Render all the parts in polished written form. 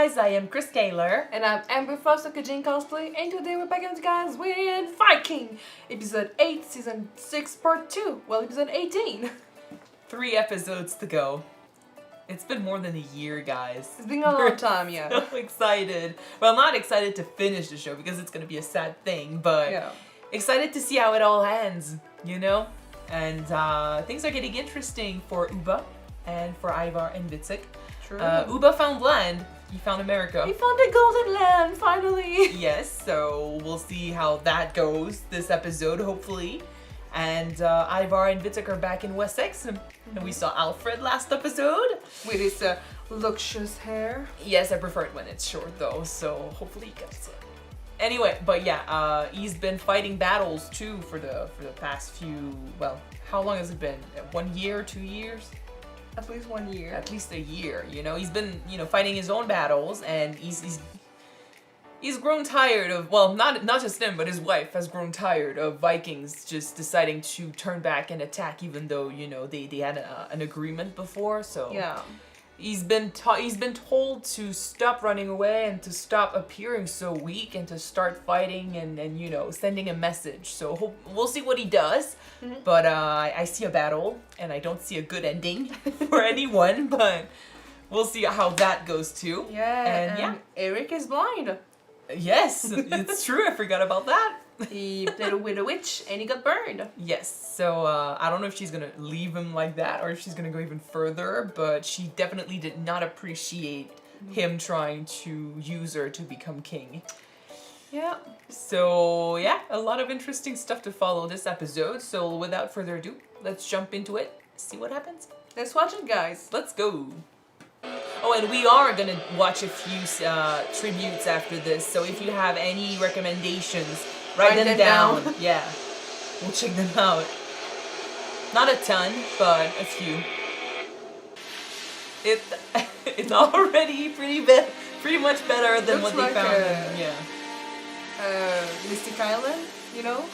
guys, I am Chris Kaler. And I'm Amber Foster, Kyuujin cosplay, and today we're back at you guys with Viking! Episode 8, Season 6, Part 2. Well, Episode 18. 3 episodes to go. It's been more than a year, guys. It's been a long time, yeah. So excited. Well, I'm not excited to finish the show because it's gonna be a sad thing, but excited to see how it all ends, you know? And things are getting interesting for uuuuugh and for Ivar and Wessex. True. uuuuugh found land. He found America. He found the golden land, finally! Yes, so we'll see how that goes this episode, hopefully. And Ivar and Wessex are back in Wessex. And we saw Alfred last episode. With his luxurious hair. Yes, I prefer it when it's short though, so hopefully he gets it. Anyway, but yeah, he's been fighting battles too for the past few, well, how long has it been? 1 year, 2 years? At least 1 year. At least a year, you know? He's been, you know, fighting his own battles, and he's grown tired of, well, not just him, but his wife has grown tired of Vikings just deciding to turn back and attack, even though, you know, they had an agreement before, so... Yeah. He's been told to stop running away and to stop appearing so weak and to start fighting and you know, sending a message. So we'll see what he does. But I see a battle and I don't see a good ending for anyone, but we'll see how that goes too. Yeah, and Eric is blind. Yes, it's true. I forgot about that. He played with a witch and he got burned. Yes, so I don't know if she's gonna leave him like that or if she's gonna go even further, but she definitely did not appreciate him trying to use her to become king. Yeah. So yeah, a lot of interesting stuff to follow this episode, so without further ado, let's jump into it, see what happens. Let's watch it, guys. Let's go. Oh, and we are gonna watch a few tributes after this, so if you have any recommendations, write them down. Yeah, we'll check them out. Not a ton, but a few. It's already pretty much better than Looks what they like found. Mystic Island, you know?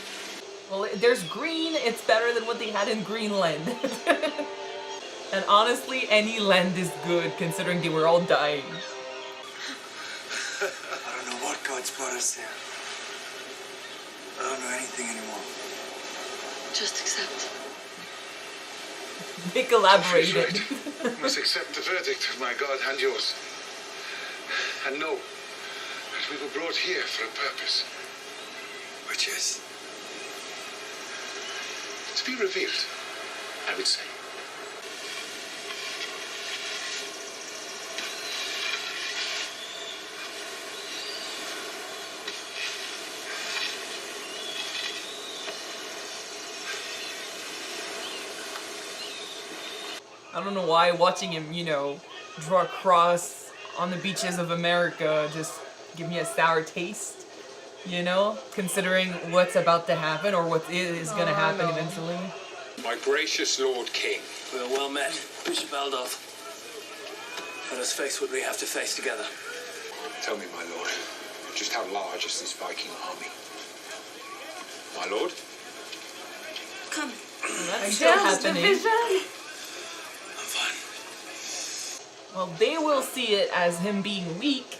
Well, there's green. It's better than what they had in Greenland. And honestly, any land is good, considering they were all dying. I don't know what God's brought us here. I don't know anything anymore. Just accept. They collaborated. Right. Must accept the verdict of my God and yours. And know that we were brought here for a purpose. Which is? To be revealed, I would say. I don't know why watching him, you know, draw a cross on the beaches of America just give me a sour taste, you know, considering what's about to happen or what is going to happen eventually. My gracious Lord King. We are well met, Bishop Aldov. Let us face what we have to face together. Tell me, my lord, just how large is this Viking army? My lord? Come. That's still happening. Division. Well, they will see it as him being weak.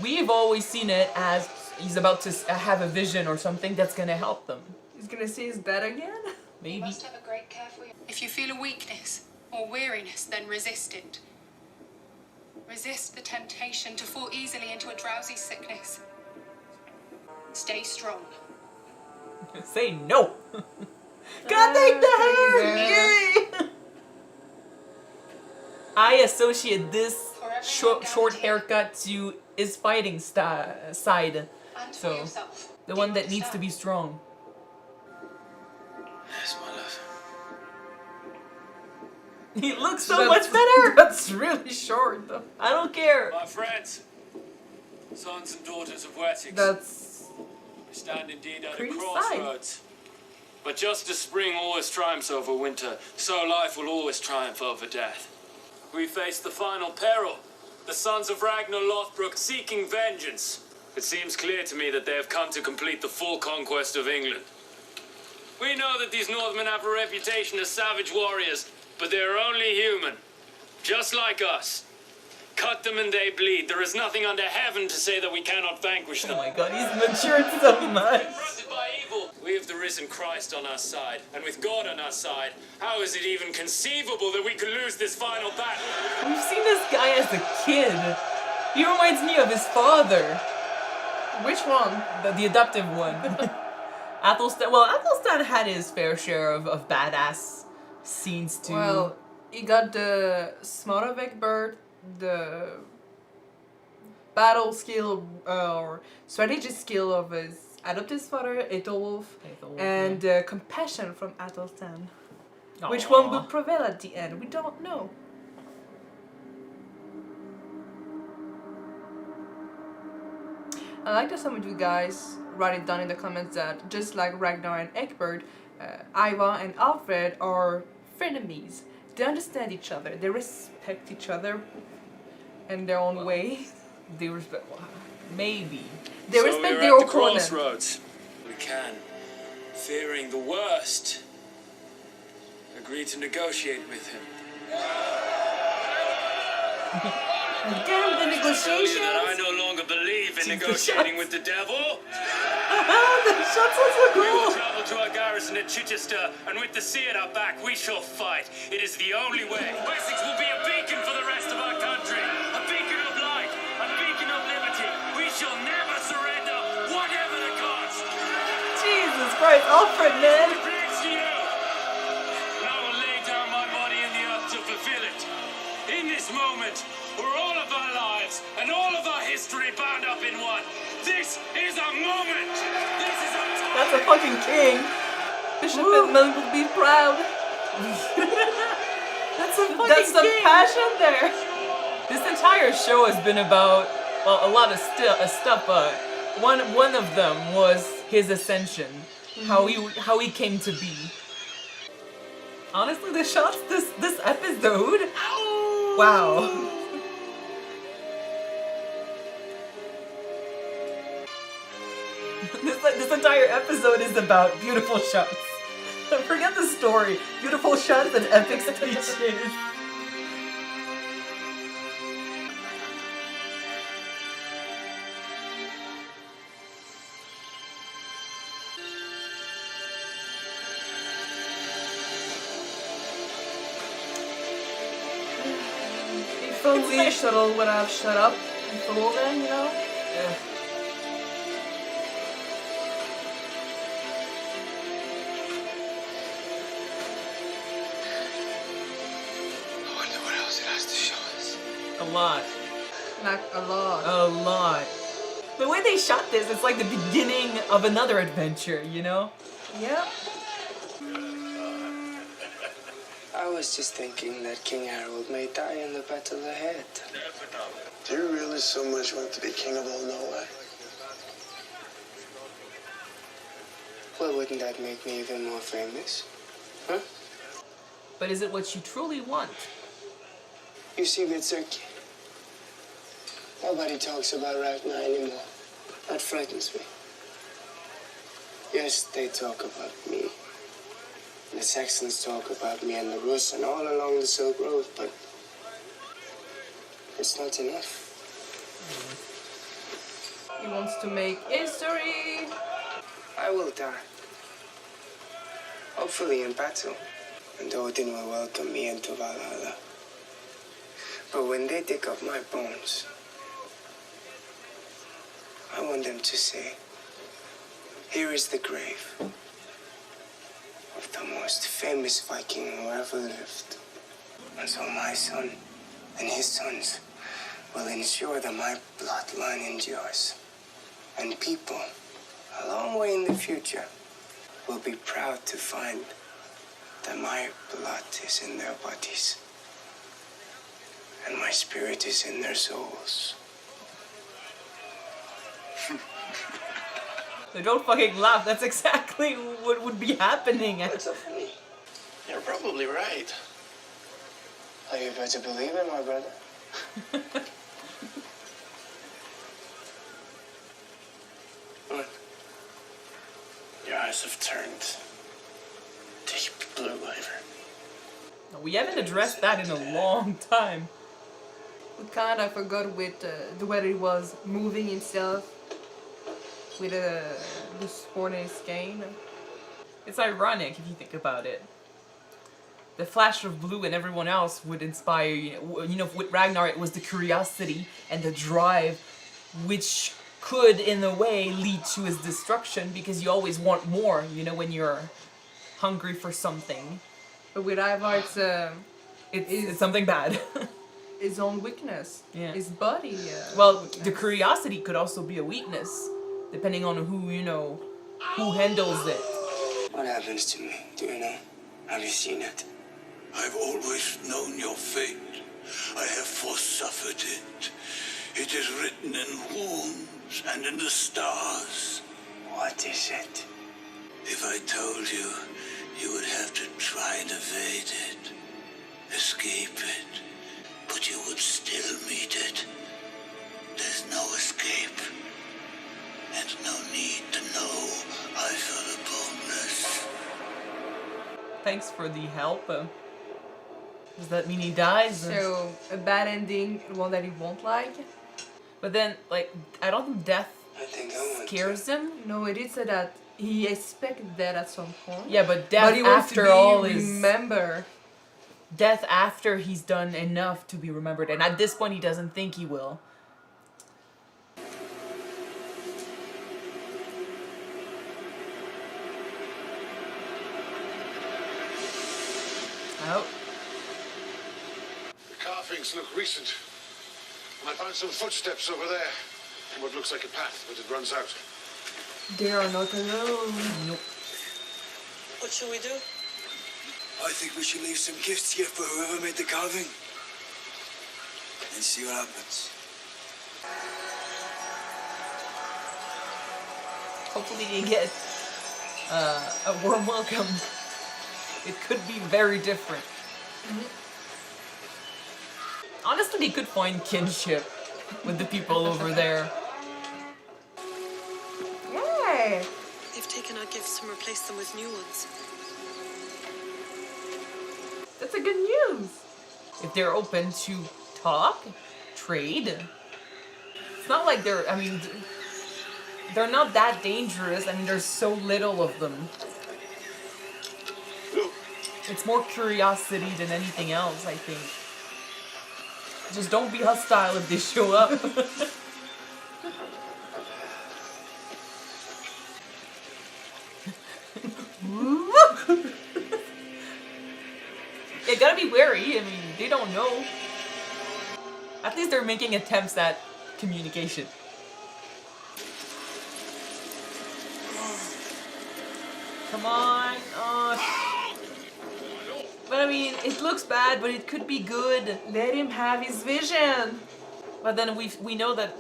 We've always seen it as he's about to have a vision or something that's going to help them. He's gonna see his dad again? Maybe. You must have a great care for you. If you feel a weakness or weariness, then resist it. Resist the temptation to fall easily into a drowsy sickness. Stay strong. Say no. God, take the hair! Yay! I associate this short haircut to his fighting side. And for So, yourself. the one that needs to be strong. Yes, my love. He looks so much better! That's really short, though. I don't care. My friends, sons and daughters of Wessex, That's we stand indeed at a pretty crossroads. But just as spring always triumphs over winter, so life will always triumph over death. We face the final peril, the sons of Ragnar Lothbrok seeking vengeance. It seems clear to me that they have come to complete the full conquest of England. We know that these Northmen have a reputation as savage warriors, but they are only human, just like us. Cut them and they bleed. There is nothing under heaven to say that we cannot vanquish Oh them. my god, he's matured so much. Confronted by evil, we have the risen Christ on our side, and with God on our side, how is it even conceivable that we could lose this final battle? We've seen this guy as a kid. He reminds me of his father. Which one? The adoptive one. Athelstan. Well, Athelstan had his fair share of badass scenes too. Well, he got the smart of Egbert, the battle skill or strategy skill of his adoptive father, Aethelwulf, and compassion from Athelstan. Which one will prevail at the end? We don't know. I like that some of you guys write it down in the comments that just like Ragnar and Egbert, Ivar and Alfred are frenemies. They understand each other. They respect each other in their own way. They respect. Maybe. They So respect we're their at the opponent. crossroads. We can, fearing the worst, agree to negotiate with him. Again, the Tell you negotiations. that I no longer believe in Jeez, the negotiating shots. with the devil. The shots are so We will cool. travel to our garrison at Chichester, and with the sea at our back, we shall fight. It is the only way. Wessex will be a beacon for the rest of our country, a beacon of light, a beacon of liberty. We shall never surrender, whatever the cost. Jesus Christ, Alfred, man. Thanks to you. And I will lay down my body in the earth to fulfill it. In this moment, were all of our lives and all of our history bound up in one. This is a moment. This is a time. That's a fucking king. Bishop Edmund will be proud. That's some passion there. This entire show has been about, well, a lot of stuff, but one of them was his ascension, how he came to be. Honestly, the shots this episode, wow. This entire episode is about beautiful shots. Forget the story. Beautiful shots and epic speeches. If only Shuttle would have shut up before then, you know? Yeah. I wonder what else it has to show us. A lot. Like a lot. A lot. The way they shot this, it's like the beginning of another adventure, you know? Yep. I was just thinking that King Harold may die in the battle ahead. Do you really so much want to be king of all Norway? Well, wouldn't that make me even more famous? Huh? But is it what you truly want? You see, Vitserki, nobody talks about Ragnar anymore. That frightens me. Yes, they talk about me. The Saxons talk about me and the Rus and all along the Silk Road, but it's not enough. He wants to make history. I will die. Hopefully in battle. And Odin will welcome me into Valhalla. But when they dig up my bones, I want them to say, here is the grave of the most famous Viking who ever lived. And so my son and his sons will ensure that my bloodline endures. And people, a long way in the future, will be proud to find that my blood is in their bodies. And my spirit is in their souls. So don't fucking laugh. That's exactly what would be happening. What's so funny? You're probably right. Oh, you better believe it, my brother. What? Your eyes have turned deep blue, Ivar. We haven't addressed that in a long time. we kind of forgot with the way it was moving itself with the sporting skein. It's ironic if you think about it. The flash of blue and everyone else would inspire you know, with Ragnar it was the curiosity and the drive, which could in a way lead to his destruction because you always want more, you know, when you're hungry for something. But with Ivar, It's something bad. his own weakness. Yeah. His body. Well, weakness. the curiosity could also be a weakness, depending on who, you know, who handles it. What happens to me? Do you know? Have you seen it? I've always known your fate. I have foresuffered it. It is written in wounds and in the stars. What is it? If I told you, you would have to try and evade it, escape it, but you would still meet it. There's no escape, and no need to know I feel the boldness. Thanks for the help. Does that mean he dies? So, a bad ending, one that he won't like. But then, like, I don't think death I think I want scares him. No, it is that he expects that at some point. Yeah, but death But he wants after to be all is remember. death after he's done enough to be remembered, and at this point he doesn't think he will. Oh, The carvings look recent. I found some footsteps over there. What looks like a path, but it runs out. They are not alone. nope. What shall we do? I think we should leave some gifts here for whoever made the carving. And see what happens. Hopefully you get a warm welcome. It could be very different. Honestly, they could find kinship with the people over there. Yeah. They've taken our gifts and replaced them with new ones. That's a good news. If they're open to talk, trade. It's not like they're, I mean, they're not that dangerous. I mean, there's so little of them. It's more curiosity than anything else, I think. Just don't be hostile if they show up. You gotta be wary. I mean, they don't know. At least they're making attempts at communication. Come on. But I mean, it looks bad, but it could be good. Let him have his vision. But then we know that,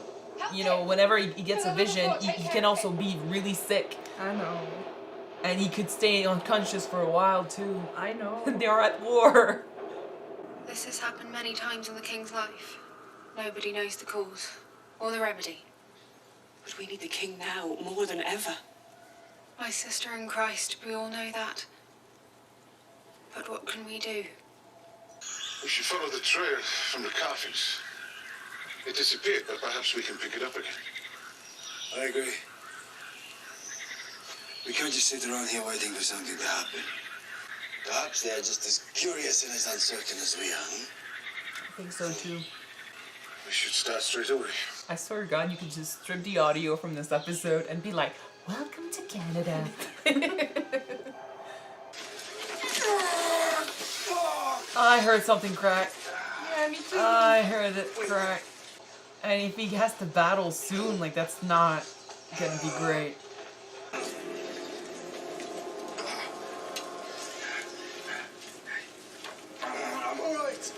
you know, whenever he gets a vision, he can also be really sick. I know. And he could stay unconscious for a while too. I know. They are at war. This has happened many times in the king's life. Nobody knows the cause or the remedy. But we need the king now more than ever. My sister in Christ, we all know that. But what can we do? We should follow the trail from the carvings. It disappeared, but perhaps we can pick it up again. I agree. We can't just sit around here waiting for something to happen. Perhaps they're just as curious and as uncertain as we are. I think so too. We should start straight away. I swear to God, you could just strip the audio from this episode and be like, "Welcome to Canada." I heard something crack. Yeah, me too. I heard it crack. And if he has to battle soon, like, that's not gonna be great. I'm alright.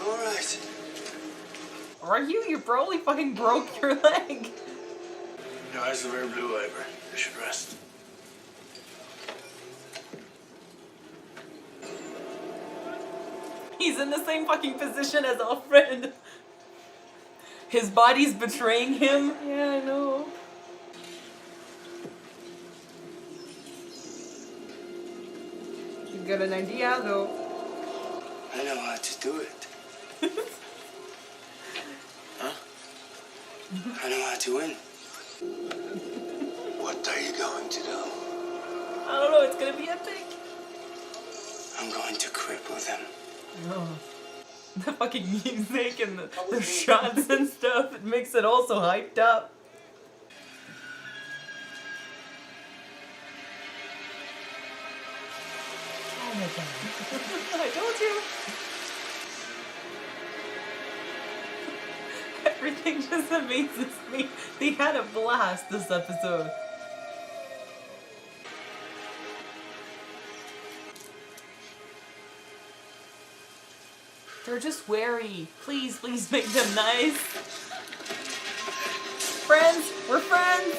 Alright. Are you? You probably fucking broke your leg. Your eyes are very blue, Ivor. You should rest. He's in the same fucking position as Alfred. His body's betraying him. Yeah, I know. You got an idea though. I know how to do it. I know how to win. What are you going to do? I don't know, it's gonna be epic. I'm going to cripple them. Oh. The fucking music and the shots and stuff, it makes it all so hyped up. Oh my god. I told you. Everything just amazes me. They had a blast this episode. They're just wary. Please, please make them nice. Friends, we're friends.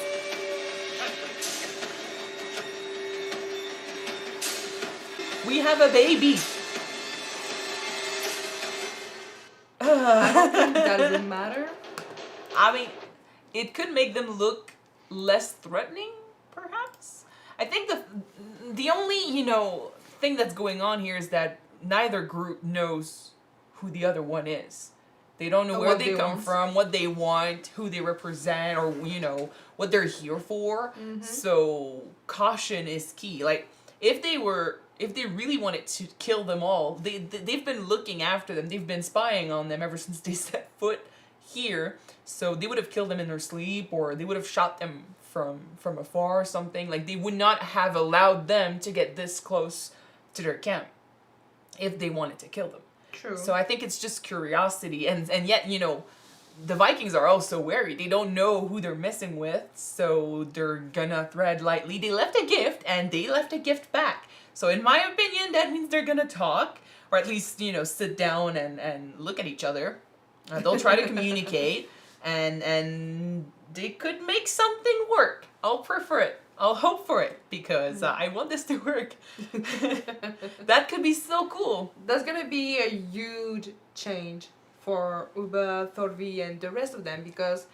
We have a baby. I don't think that doesn't matter. I mean, it could make them look less threatening, perhaps. I think the only, thing that's going on here is that neither group knows who the other one is. They don't know where they come from, what they want, who they represent, or, what they're here for. Mm-hmm. So caution is key. Like, if they really wanted to kill them all, they've been looking after them. They've been spying on them ever since they set foot here. So they would have killed them in their sleep, or they would have shot them from afar or something. Like, they would not have allowed them to get this close to their camp if they wanted to kill them. True. So I think it's just curiosity, and yet, the Vikings are also wary. They don't know who they're messing with, so they're gonna tread lightly. They left a gift, and they left a gift back. So in my opinion, that means they're gonna talk, or at least, sit down and look at each other. They'll try to communicate, and they could make something work. I'll prefer it. I'll hope for it, because I want this to work. That could be so cool. That's gonna be a huge change for Uba, Thorvi, and the rest of them, because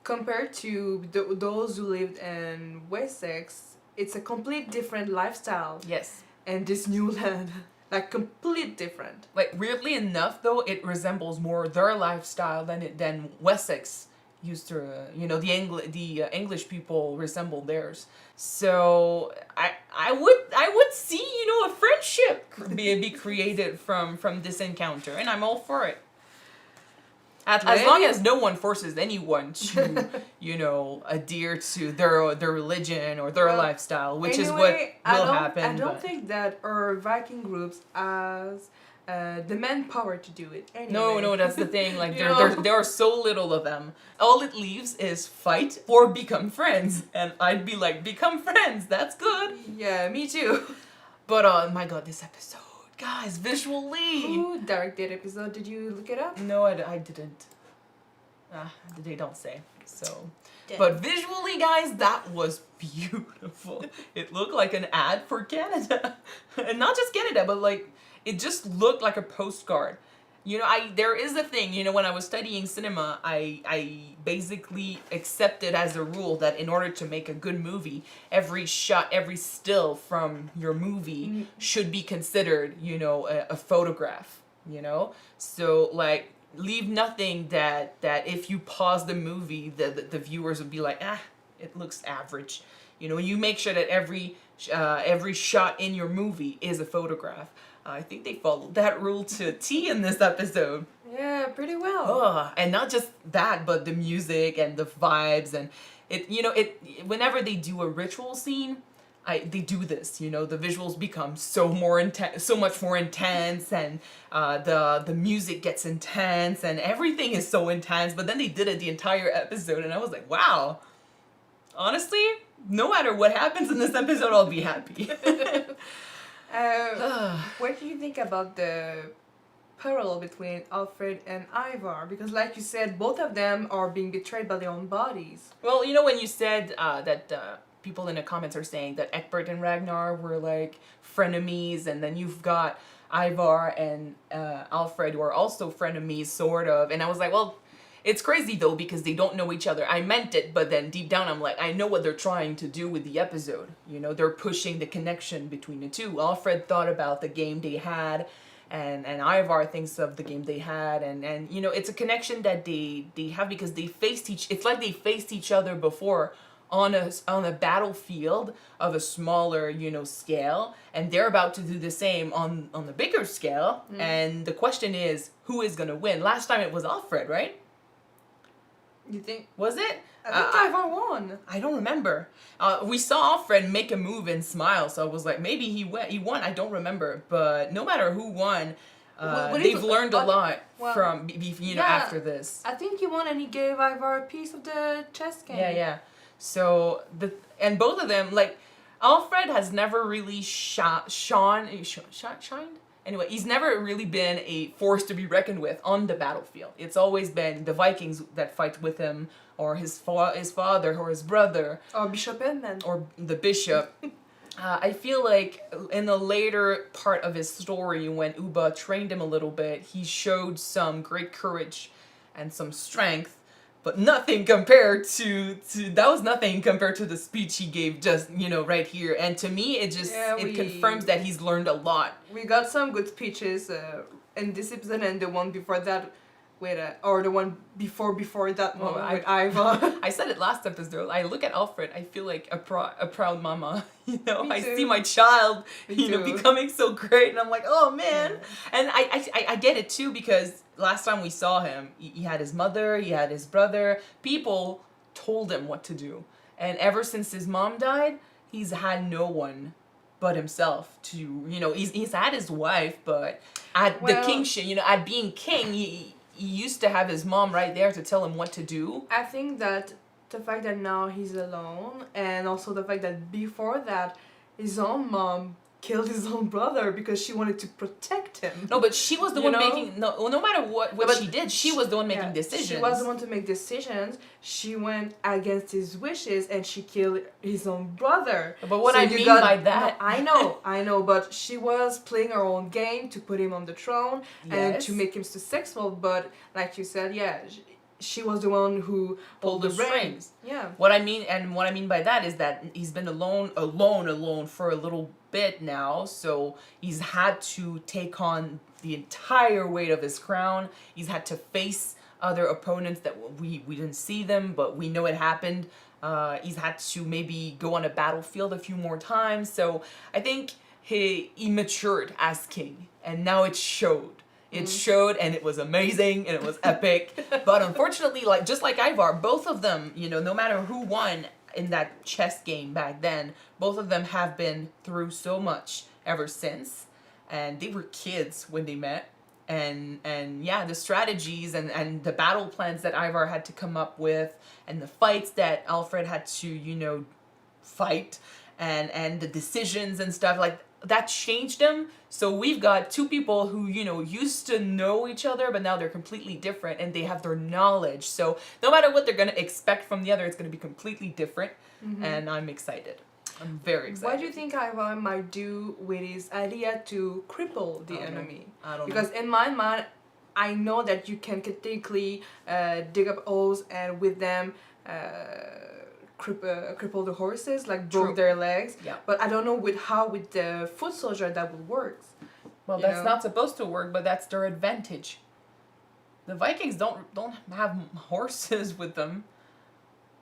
compared to those who lived in Wessex, it's a complete different lifestyle. Yes. And this new land, like, complete different. Like, weirdly enough, though, it resembles more their lifestyle than Wessex used to. The English people resemble theirs. So I would see a friendship be created from this encounter, and I'm all for it. As long as no one forces anyone to, adhere to their religion or their lifestyle, which is what will happen. I don't think that our Viking groups has the manpower to do it. Anyway. No, that's the thing. Like, there are so little of them. All it leaves is fight or become friends, and I'd be like, become friends. That's good. Yeah, me too. But my God, this episode. Guys, visually. Who directed episode? Did you look it up? No, I didn't. They don't say. So, but visually, guys, that was beautiful. It looked like an ad for Canada, and not just Canada, but like it just looked like a postcard. There is a thing. When I was studying cinema, I basically accepted as a rule that in order to make a good movie, every shot, every still from your movie should be considered, a photograph. So like, leave nothing that if you pause the movie, the viewers would be like, it looks average. You make sure that every shot in your movie is a photograph. I think they followed that rule to a T in this episode. Yeah, pretty well. And not just that, but the music and the vibes, and it. Whenever they do a ritual scene, they do this. The visuals become so much more intense, and the music gets intense, and everything is so intense. But then they did it the entire episode, and I was like, wow. Honestly, no matter what happens in this episode, I'll be happy. What do you think about the parallel between Alfred and Ivar? Because like you said, both of them are being betrayed by their own bodies. Well, when you said that people in the comments are saying that Egbert and Ragnar were like frenemies, and then you've got Ivar and Alfred who are also frenemies, sort of. And I was like, well, it's crazy though, because they don't know each other. I meant it, but then deep down I'm like, I know what they're trying to do with the episode. They're pushing the connection between the two. Alfred thought about the game they had, and Ivar thinks of the game they had, and you know, it's a connection that they have because it's like they faced each other before on a battlefield of a smaller, you know, scale, and they're about to do the same on the bigger scale. And the question is, who is gonna win? Last time it was Alfred, right? You think? Was it? I think Ivar won. I don't remember. We saw Alfred make a move and smile, so I was like, maybe he won. I don't remember, but no matter who won, they've learned a lot from you know, after this. I think he won, and he gave Ivar a piece of the chess game. Yeah. So and both of them, like, Alfred has never really shined. Anyway, he's never really been a force to be reckoned with on the battlefield. It's always been the Vikings that fight with him, or his father, or his brother, or Bishop Edmund, or the bishop. I feel like in the later part of his story, when Uba trained him a little bit, he showed some great courage and some strength. But nothing compared to nothing compared to the speech he gave just, you know, right here. And to me, it just it confirms that he's learned a lot. We got some good speeches in this episode, and the one before that or the one before that one with Ivar. I said it last episode. I look at Alfred, I feel like a proud mama. You know, Me I too. see my child, Me you know, too. becoming so great, and I'm like, oh man. Yeah. And I get it too, because last time we saw him, he had his mother, he had his brother. People told him what to do, and ever since his mom died, he's had no one but himself to, you know, he's had his wife, but at the kingship, you know, at being king, he used to have his mom right there to tell him what to do. I think that the fact that now he's alone, and also the fact that before that, his own mom killed his own brother because she wanted to protect him. No, but she was the one making... No matter what she did, she was the one making decisions. She was the one to make decisions. She went against his wishes, and she killed his own brother. But what I mean by that... No, I know, but she was playing her own game to put him on the throne and to make him successful, but like you said, she was the one who pulled the reins. Yeah. What I mean by that is that he's been alone for a little bit now, so he's had to take on the entire weight of his crown. He's had to face other opponents that we didn't see them, but we know it happened. He's had to maybe go on a battlefield a few more times, so I think he matured as king, and now it showed. It showed, and it was amazing, and it was epic. But unfortunately, just like Ivar, both of them, you know, no matter who won in that chess game back then, both of them have been through so much ever since. And they were kids when they met. And yeah, the strategies and the battle plans that Ivar had to come up with, and the fights that Alfred had to, you know, fight, and the decisions and stuff, like, that changed them. So we've got two people who, you know, used to know each other, but now they're completely different, and they have their knowledge. So no matter what they're going to expect from the other, it's going to be completely different. And I'm excited. I'm very excited. What do you think Ivar might do with his idea to cripple the enemy? I don't know. Because in my mind, I know that you can technically dig up holes and with them cripple the horses, like broke their legs. Yeah. But I don't know with the foot soldier that would work. Well, that's not supposed to work, but that's their advantage. The Vikings don't have horses with them,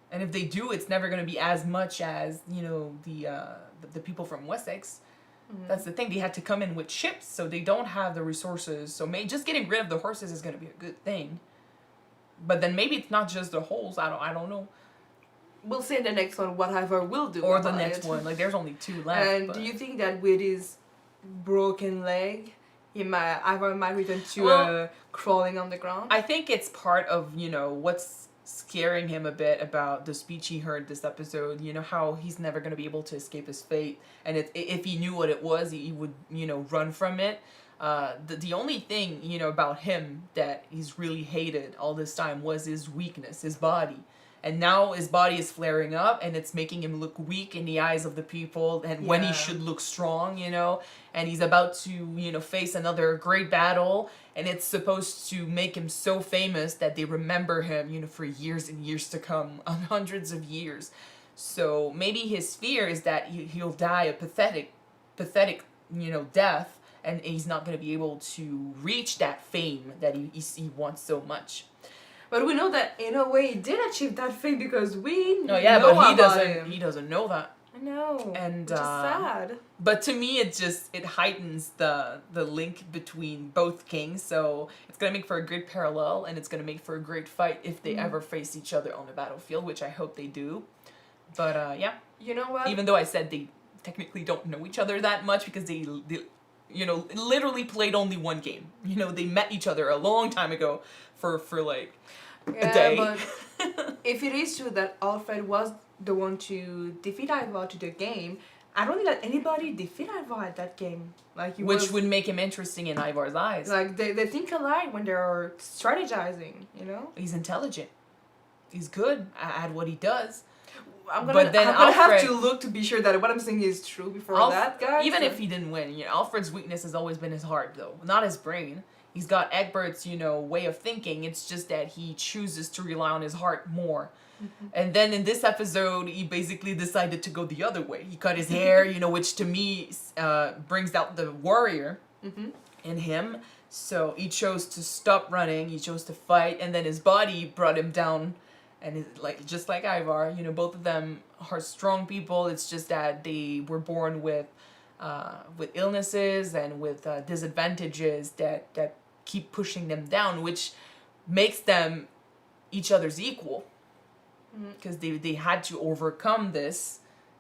and if they do, it's never going to be as much as, you know, the people from Wessex. That's the thing. They had to come in with ships, so they don't have the resources. So just getting rid of the horses is going to be a good thing. But then maybe it's not just the holes. I don't know. We'll see in the next one what Ivar will do. Or the next one. Like, there's only 2 left. And do you think that with his broken leg, Ivar might return to crawling on the ground? I think it's part of, you know, what's scaring him a bit about the speech he heard this episode. You know, how he's never going to be able to escape his fate. And if he knew what it was, he would, you know, run from it. The only thing, you know, about him that he's really hated all this time was his weakness, his body. And now his body is flaring up, and it's making him look weak in the eyes of the people, and when he should look strong, you know. And he's about to, you know, face another great battle, and it's supposed to make him so famous that they remember him, you know, for years and years to come, hundreds of years. So maybe his fear is that he'll die a pathetic, you know, death, and he's not going to be able to reach that fame that he wants so much. But we know that in a way he did achieve that fame because we No, yeah, know but he about doesn't. him. He doesn't know that. I know. And which is sad. But to me, it heightens the link between both kings. So it's gonna make for a great parallel, and it's gonna make for a great fight if they ever face each other on the battlefield, which I hope they do. But yeah. You know what? Even though I said they technically don't know each other that much because they you know, literally played only one game. You know, they met each other a long time ago for like a day. But if it is true that Alfred was the one to defeat Ivar to the game, I don't think that anybody defeat Ivar at that game. Like which would make him interesting in Ivar's eyes. Like they think alike when they're strategizing, you know? He's intelligent. He's good at what he does. I'm gonna have to look to be sure that what I'm saying is true before that, guys. Even if he didn't win, you know, Alfred's weakness has always been his heart, though, not his brain. He's got Egbert's, you know, way of thinking. It's just that he chooses to rely on his heart more. And then in this episode, he basically decided to go the other way. He cut his hair, you know, which to me brings out the warrior in him. So he chose to stop running. He chose to fight, and then his body brought him down. And like just like Ivar, you know, both of them are strong people. It's just that they were born with illnesses and with disadvantages that keep pushing them down, which makes them each other's equal. Because they had to overcome this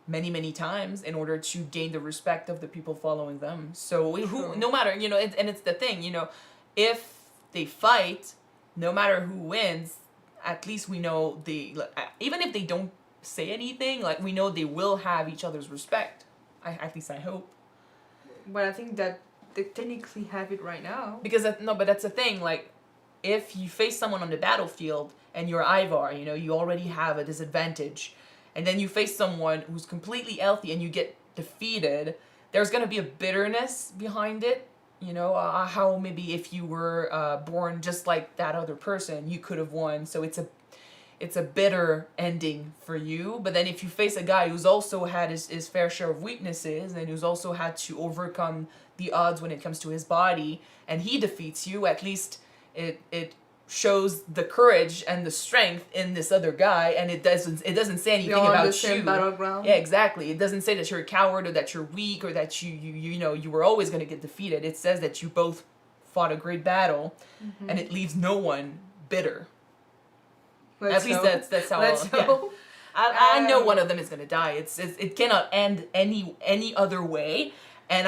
many times in order to gain the respect of the people following them. So no matter, you know, and it's the thing, you know, if they fight, no matter who wins, at least we know even if they don't say anything, like we know they will have each other's respect. At least I hope. But I think that they technically have it right now. Because but that's the thing. Like, if you face someone on the battlefield and you're Ivar, you know, you already have a disadvantage, and then you face someone who's completely healthy and you get defeated, there's gonna be a bitterness behind it. You know, how maybe if you were born just like that other person, you could have won. So it's a bitter ending for you. But then if you face a guy who's also had his fair share of weaknesses and who's also had to overcome the odds when it comes to his body, and he defeats you, at least it shows the courage and the strength in this other guy, and it doesn't say anything about the same you. Battleground. Yeah, exactly. It doesn't say that you're a coward or that you're weak or that you know you were always going to get defeated. It says that you both fought a great battle, and it leaves no one bitter. At least that's how. Let's hope. I know one of them is going to die. It cannot end any other way, and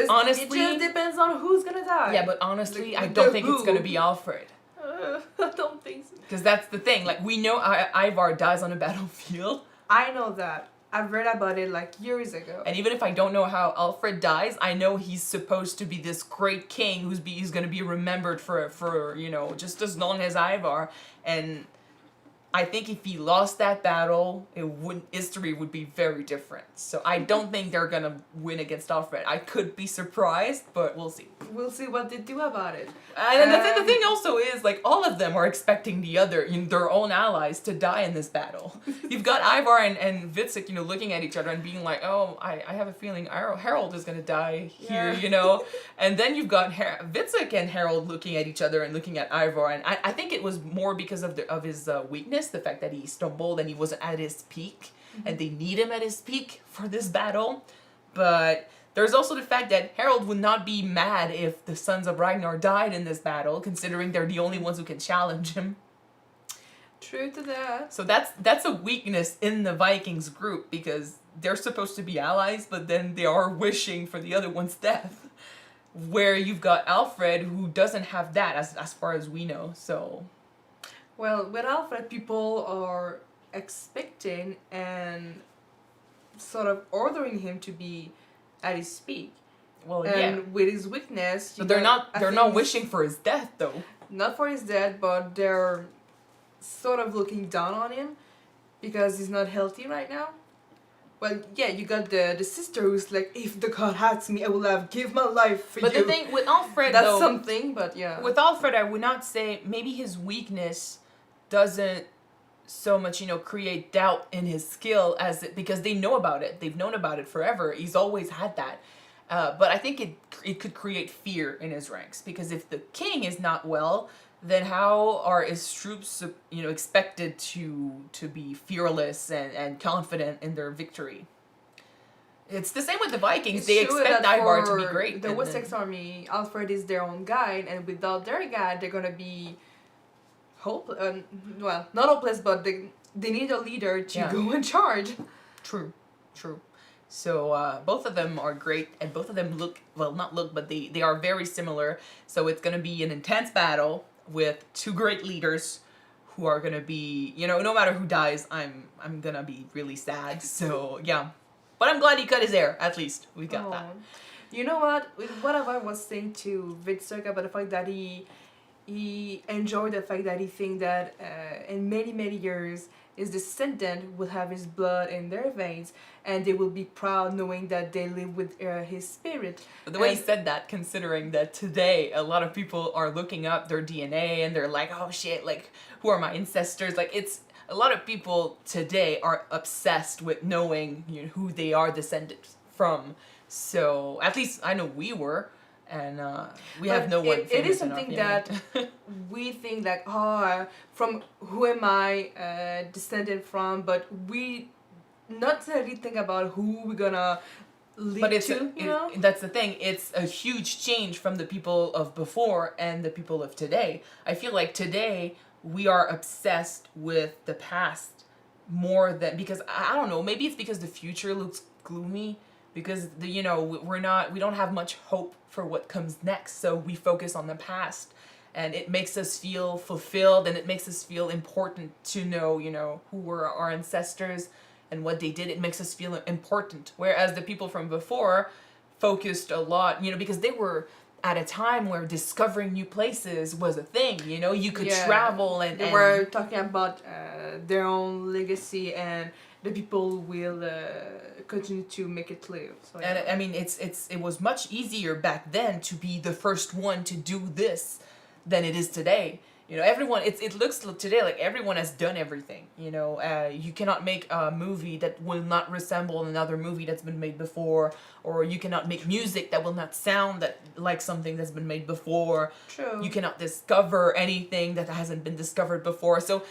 honestly, it just depends on who's gonna die. Yeah, but honestly, I don't think it's gonna be Alfred. I don't think so. Because that's the thing. Like, we know Ivar dies on a battlefield. I know that. I've read about it like years ago. And even if I don't know how Alfred dies, I know he's supposed to be this great king who's gonna be remembered for you know, just as long as Ivar. And I think if he lost that battle, history would be very different. So I don't think they're gonna win against Alfred. I could be surprised, but we'll see. We'll see what they do about it. And the thing also is, like, all of them are expecting their own allies to die in this battle. You've got Ivar and Wessex, you know, looking at each other and being like, oh, I have a feeling Harold is gonna die here, you know? And then you've got Wessex and Harold looking at each other and looking at Ivar, and I think it was more because of his weakness, the fact that he stumbled and he wasn't at his peak, and they need him at his peak for this battle. But there's also the fact that Harold would not be mad if the Sons of Ragnar died in this battle, considering they're the only ones who can challenge him. True to that. So that's a weakness in the Vikings group, because they're supposed to be allies, but then they are wishing for the other one's death. Where you've got Alfred, who doesn't have that, as far as we know. So, well, with Alfred, people are expecting and sort of ordering him to be at his peak. Well, and with his weakness, but they're not wishing for his death, though. Not for his death, but they're sort of looking down on him because he's not healthy right now. Well, yeah, you got the sister who's like, if the god hates me, I will give my life for you. But the thing with Alfred, that's though, something, but yeah. With Alfred, I would not say maybe his weakness doesn't so much, you know, create doubt in his skill because they know about it. They've known about it forever. He's always had that. But I think it could create fear in his ranks, because if the king is not well, then how are his troops, expected to be fearless and confident in their victory? It's the same with the Vikings. They expect Ivar to be great. The Wessex army, Alfred is their own guide, and without their guide, they're gonna be well, not hopeless, but they need a leader to go in charge. True. So both of them are great, and both of them but they are very similar. So it's gonna be an intense battle with two great leaders who are gonna be, no matter who dies, I'm gonna be really sad. So yeah. But I'm glad he cut his hair, at least. We got that. You know what? Whatever I was saying to Vitserk about the fact that he enjoyed the fact that he think that in many, many years his descendant will have his blood in their veins, and they will be proud knowing that they live with his spirit. But the way he said that, considering that today a lot of people are looking up their DNA and they're like, oh shit, like, who are my ancestors? Like, it's... A lot of people today are obsessed with knowing who they are descended from. So at least I know we were, and we have no one. It is something that we think like, from who am I descended from? But we not really think about who we're gonna lead to. That's the thing. It's a huge change from the people of before and the people of today. I feel like today we are obsessed with the past more than, because I don't know, maybe it's because the future looks gloomy, because we don't have much hope for what comes next, so we focus on the past, and it makes us feel fulfilled, and it makes us feel important to know, who were our ancestors and what they did. It makes us feel important, whereas the people from before focused a lot, because they were at a time where discovering new places was a thing, you could travel, and they were talking about their own legacy, and the people will continue to make it live. So, and I mean, it was much easier back then to be the first one to do this than it is today. Everyone, it looks today like everyone has done everything. You cannot make a movie that will not resemble another movie that's been made before, or you cannot make music that will not sound like something that's been made before. True. You cannot discover anything that hasn't been discovered before. So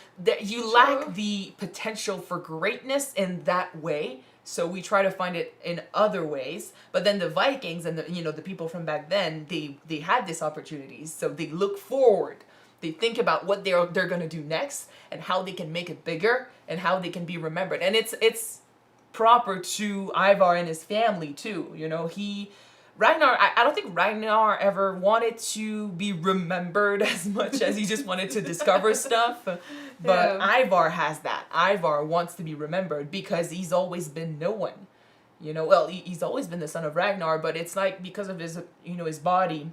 you lack the potential for greatness in that way. So we try to find it in other ways. But then the Vikings and the people from back then, they had these opportunities. So they look forward. They think about what they're gonna do next, and how they can make it bigger, and how they can be remembered. And it's proper to Ivar and his family too. Ragnar, I don't think Ragnar ever wanted to be remembered as much as he just wanted to discover stuff. But Ivar has that. Ivar wants to be remembered because he's always been no one. He's always been the son of Ragnar, but it's like because of his his body,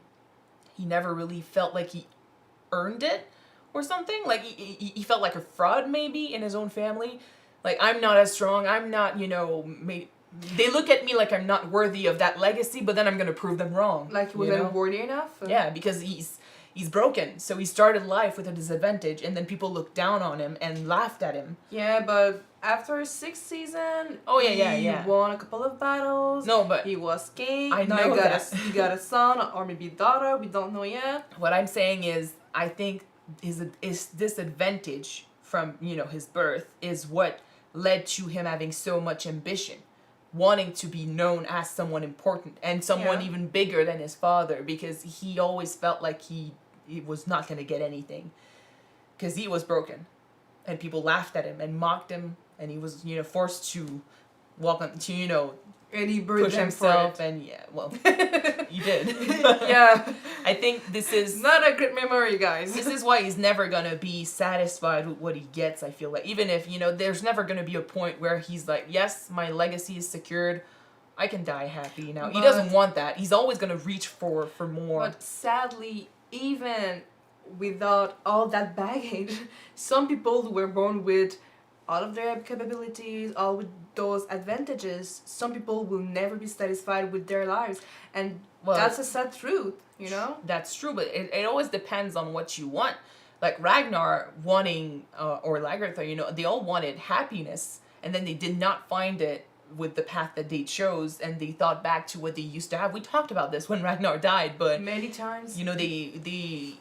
he never really felt like he earned it or something. Like he felt like a fraud maybe in his own family. Like, I'm not as strong, I'm not, they look at me like I'm not worthy of that legacy, but then I'm gonna prove them wrong. Like he wasn't worthy enough? Yeah, because he's broken. So he started life with a disadvantage, and then people looked down on him and laughed at him. Yeah, but after 6th season, he won a couple of battles. No, but he was king. I know he got a son or maybe daughter. We don't know yet. What I'm saying is, I think his disadvantage from his birth is what led to him having so much ambition, wanting to be known as someone important and someone even bigger than his father, because he always felt like he was not going to get anything because he was broken, and people laughed at him and mocked him, and he was forced to walk on to and he push himself, and he did. Yeah, I think this is not a good memory, guys. This is why he's never gonna be satisfied with what he gets. I feel like, even if there's never gonna be a point where he's like, yes, my legacy is secured, I can die happy now. He doesn't want that. He's always gonna reach for more. But sadly, even without all that baggage, some people who were born with all of their capabilities, all with those advantages, some people will never be satisfied with their lives, and that's a sad truth, That's true, but it always depends on what you want. Like Ragnar wanting, or Lagertha, they all wanted happiness, and then they did not find it with the path that they chose, and they thought back to what they used to have. We talked about this when Ragnar died, but many times. you know, the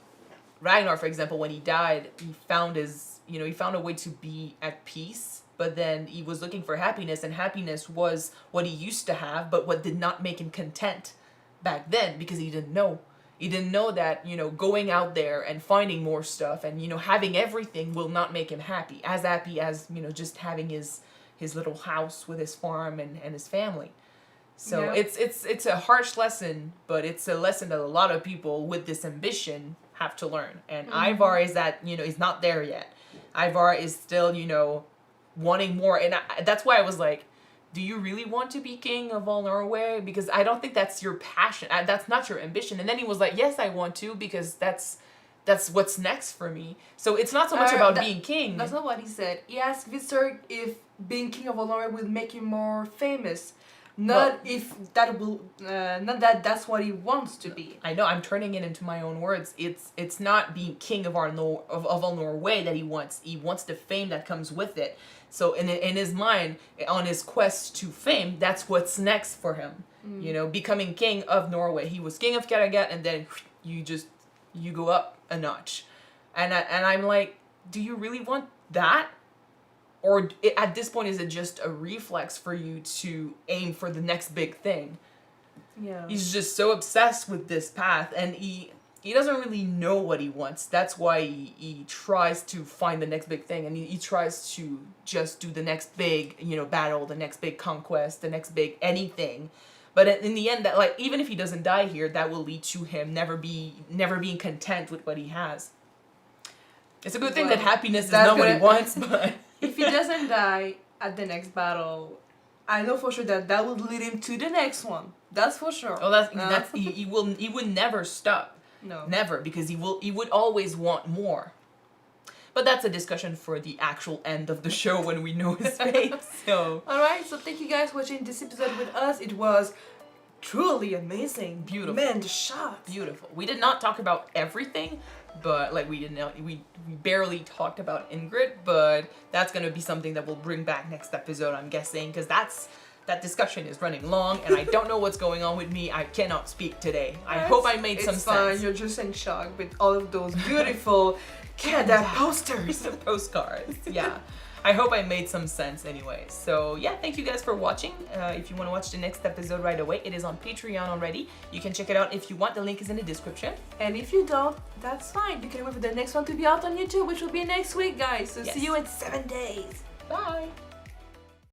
Ragnar, for example, when he died, he found a way to be at peace, but then he was looking for happiness, and happiness was what he used to have, but what did not make him content back then, because he didn't know. He didn't know that, you know, going out there and finding more stuff and, you know, having everything will not make him happy as, you know, just having his little house with his farm and his family. So Yeah. it's a harsh lesson, but it's a lesson that a lot of people with this ambition have to learn. And Ivar is is not there yet. Ivar is still, you know, wanting more. And that's why I was like, do you really want to be king of all Norway? Because I don't think that's your passion. That's not your ambition. And then he was like, yes, I want to, because that's what's next for me. So it's not so much about being king. That's not what he said. He asked Visser if being king of all Norway will make him more famous. Not that's what he wants to be. I know, I'm turning it into my own words. It's not being king of all Norway that he wants. He wants the fame that comes with it. So in his mind, on his quest to fame, that's what's next for him. You know, becoming king of Norway. He was king of Kattegat, and then you go up a notch. And I'm like, do you really want that? Or at this point, is it just a reflex for you to aim for the next big thing? Yeah. He's just so obsessed with this path, and he doesn't really know what he wants. That's why he tries to find the next big thing, and he tries to just do the next big, you know, battle, the next big conquest, the next big anything. But in the end, that, like, even if he doesn't die here, that will lead to him never being content with what he has. It's a good thing that happiness is not what he wants, but if he doesn't die at the next battle, I know for sure that will lead him to the next one. That's for sure. Oh, he would never stop. No. Never, because he would always want more. But that's a discussion for the actual end of the show when we know his fate. So alright, so thank you guys for watching this episode with us. It was truly amazing. Beautiful. Man, the shots. Beautiful. We did not talk about everything, but like we barely talked about Ingrid, but that's gonna be something that we'll bring back next episode, I'm guessing, because that discussion is running long, and I don't know what's going on with me. I cannot speak today. I hope I made some sense. You're just in shock with all of those beautiful Canada posters. Postcards, yeah. I hope I made some sense anyway. So yeah, thank you guys for watching. If you want to watch the next episode right away, it is on Patreon already. You can check it out if you want. The link is in the description. And if you don't, that's fine. You can wait for the next one to be out on YouTube, which will be next week, guys. So Yes. see you in 7 days. Bye.